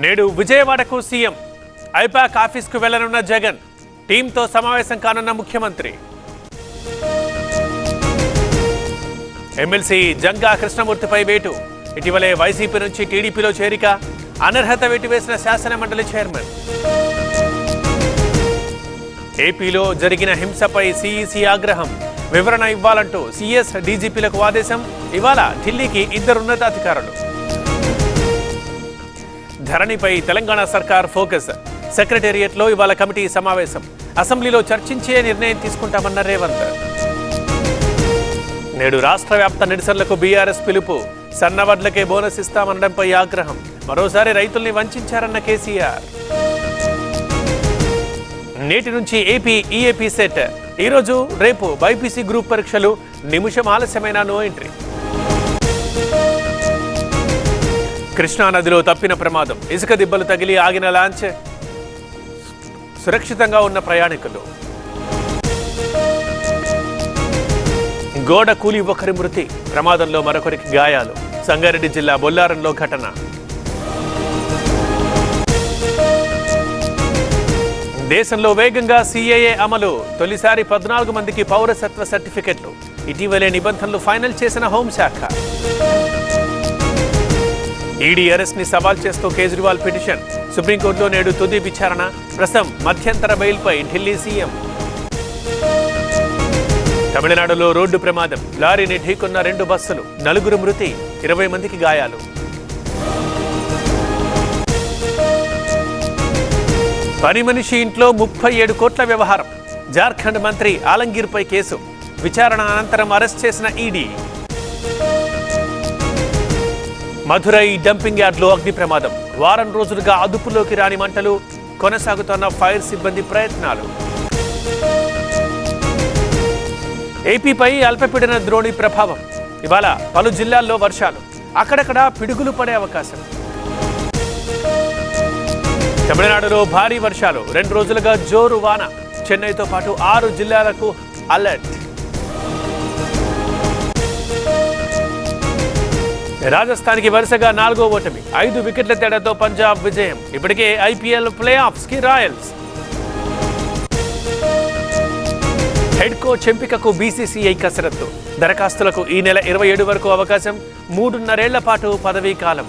నేడు విజయవాడకు CM I-PAC ఆఫీస్కు వెళ్లనున్న జగన్ టీంతో సమావేశం కానున్న ముఖ్యమంత్రి ఎమ్మెల్సీ జంగా కృష్ణమూర్తిపై వేటు ఇటీవలే వైసీపీ నుంచి టీడీపీలో చేరిక అనర్హత వెట్టివేసిన శాసన మండలి చైర్మన్ ఏపీలో జరిగిన హింసపై సీఈసీ ఆగ్రహం వివరణ ఇవ్వాలంటూ సీఎస్ డీజీపీలకు ఆదేశం ఇవాళ ఢిల్లీకి ఇద్దరు ఉన్నతాధికారులు ధరణిపై తెలంగాణ సర్కార్ ఫోకస్ సెక్రటేరియట్లో ఇవాళ కమిటీ సమావేశం అసెంబ్లీలో చర్చించే నిర్ణయం తీసుకుంటామన్న రేవంత్ నేడు రాష్ట్ర వ్యాప్త నిరసనలకు బీఆర్ఎస్ పిలుపు సన్నవడ్లకే బోనస్ ఇస్తామనడంపై ఆగ్రహం మరోసారి రైతుల్ని వంచారన్న కేసీఆర్ నేటి నుంచి ఏపీ ఈఏపీ సెట్ ఈరోజు రేపు బైపీసీ గ్రూప్ పరీక్షలు నిమిషం ఆలస్యమైన నో ఎంట్రీ కృష్ణానదిలో తప్పిన ప్రమాదం ఇసుక దిబ్బలు తగిలి ఆగిన లాంచ్ సురక్షితంగా ఉన్న ప్రయాణికులు గోడ కూలి ఒకరి మృతి ప్రమాదంలో మరొకరికి గాయాలు సంగారెడ్డి జిల్లా బొల్లారంలో ఘటన దేశంలో వేగంగా సీఏఏ అమలు తొలిసారి 14 మందికి పౌరసత్వ సర్టిఫికెట్లు ఇటీవలే నిబంధనలు ఫైనల్ చేసిన హోంశాఖ ఈడీ అరెస్ట్ ని సవాల్ చేస్తూ కేజ్రీవాల్ పిటిషన్ సుప్రీంకోర్టులో నేడు తుది విచారణ ప్రస్తుతం మధ్యంతర బెయిల్పై ఢిల్లీ సీఎం తమిళనాడులో రోడ్డు ప్రమాదం లారీని ఢీకొన్న 2 బస్సులు 4 మృతి 20 మందికి గాయాలు పని మనిషి ఇంట్లో 37 కోట్ల వ్యవహారం జార్ఖండ్ మంత్రి ఆలంగీర్పై కేసు విచారణ అనంతరం అరెస్ట్ చేసిన ఈడీ మధురై డంపింగ్ యార్డ్లో అగ్ని ప్రమాదం వారం రోజులుగా అదుపులోకి రాని మంటలు కొనసాగుతున్న ఫైర్ సిబ్బంది ప్రయత్నాలు ఏపీపై అల్పపీడన ద్రోణి ప్రభావం ఇవాళ పలు జిల్లాల్లో వర్షాలు అక్కడక్కడ పిడుగులు పడే అవకాశం తమిళనాడులో భారీ వర్షాలు 2 రోజులుగా జోరు వాన చెన్నైతో పాటు 6 జిల్లాలకు అలర్ట్ రాజస్థాన్కి వరుసగా 4వ ఓటమి 5 వికెట్ల తేడాతో పంజాబ్ విజయం ఇప్పటికే ఐపీఎల్ ప్లే ఆఫ్స్ కి రాయల్స్ హెడ్ కోచ్ ఎంపికకు బీసీసీఐ కసరత్తు దరఖాస్తులకు ఈ నెల 27 వరకు అవకాశం 3.5 ఏళ్ల పాటు పదవీ కాలం